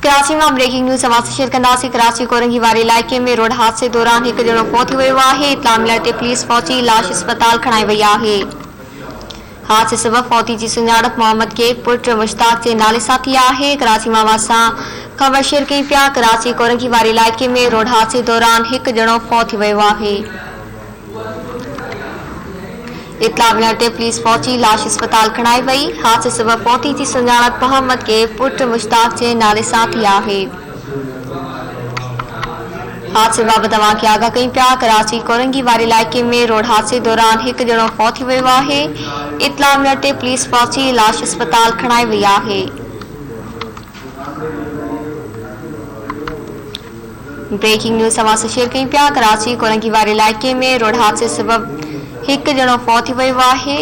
कराची में breaking news समाज share कंदासीं। कराची कोरंगी वारे इलाइक़े में रोड हादसे दौरान एक ॼणो फौत थी वियो आहे। इत्तला मिलण ते पुलिस पहुची लाश अस्पताल खणाई वई आहे। हादसे सबब फौती जी सुञाणप मोहम्मद के पुट मुश्ताक जे नाले सां थी आहे। कराची मां सां ख़बर शेयर कई पिया। कराची कोरंगी वारे इलाइक़े में रोड हादसे दौरान एक ॼणो फौत थी वियो आहे। इत्तला मिलण ते पुलिस पहुची लाश अस्पताल खणाई वई। हादसे सबब फौती जी सुञाणप मोहम्मद के पुट मुश्ताक जे नाले सां थी आहे। हादसे बाबति तव्हांखे आगाह कई पिया। कराची कोरंगी वारे इलाइक़े में रोड हादसे दौरान एक ॼणो फौत थी वियो आहे। इत्तला मिलण ते पुलिस पहुची लाश अस्पताल खणाई वई आहे। ब्रेकिंग न्यूज़ समाज शेयर कई पिया। कराची कोरंगी वारे इलाइक़े में रोड हादसे सबब एक ॼणो फौत थी वियो आहे।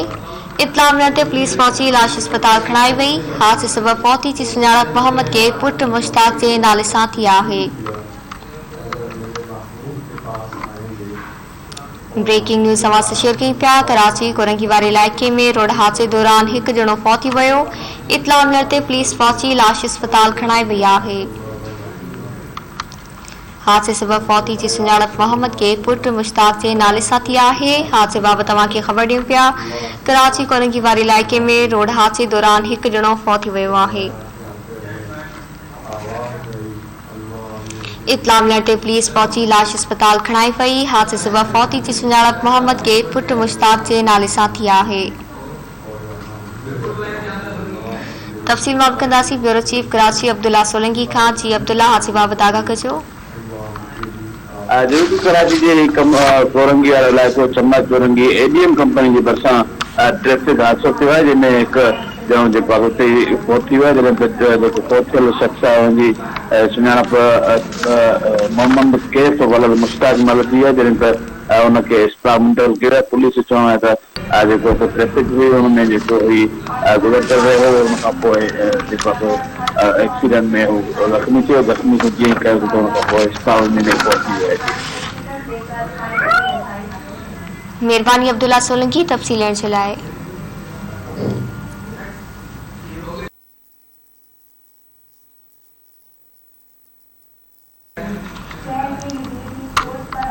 इत्तला मिलण ते पुलिस पहुची लाश अस्पताल खणाई वई। हादसे सबब फौती जी सुञाणप मोहम्मद के पुट मुश्ताक जे नाले सां थी आहे। ब्रेकिंग न्यूज़ समाज शेयर कई पिया। कराची कोरंगी वारे इलाइक़े में रोड हादसे दौरान एक ॼणो फौत थी वियो। इत्तला मिलण ते पुलिस पहुची लाश अस्पताल खणाई वई आहे। हादसे सबब फौती जी सुञाणप मोहम्मद के पुट मुश्ताक जे नाले सां थी आहे। हादसे बाबति तव्हांखे ख़बर ॾियूं पिया। कराची कोरंगी वारे इलाइक़े में रोड हादसे दौरान एक ॼणो फौत थी वियो आहे। इत्तला मिलण ते पुलिस पहुची लाश अस्पताल खणाई वई। हादसे सबब फौती जी सुञाणप मोहम्मद के पुट मुश्ताक जे नाले सां थी आहे। तफ़सील मालूम कंदासीं। ब्यूरो चीफ कराची अब्दुल्ला सोलंकी खां। जी अब्दुल्ला, हादसे बाबति आगाह कजो। जेको कराची जे कोरंगी वारो इलाइक़ो चम्मा कोरंगी एडीएम कंपनी जे भरिसां ट्रैफिक हादसो थियो आहे, जंहिंमें हिकु ॼणो जेको आहे हुते फौत थी वियो आहे। जॾहिं जेको फौत थियल शख़्स आहे हुनजी सुञाणप मोहम्मद कैफ वलद मुश्ताक नाले थी आहे। जॾहिं त हुनखे इस्लाम मुंतक़िल कयो आहे। पुलिस जो चवणु आहे त जेको ट्रैफिक हुई हुनमें जेको हुई गुज़रंदड़ रहियो, हुन खां पोइ जेको आहे एक्सीडेंट में हू ज़ख़्मी थियो। ज़ख़्मी खे जीअं कयो त हुन खां पोइ इस्लाम में पहुची वियो आहे। महिरबानी अब्दुल्ला सोलंकी तफ़सील ॾियण जे लाइ।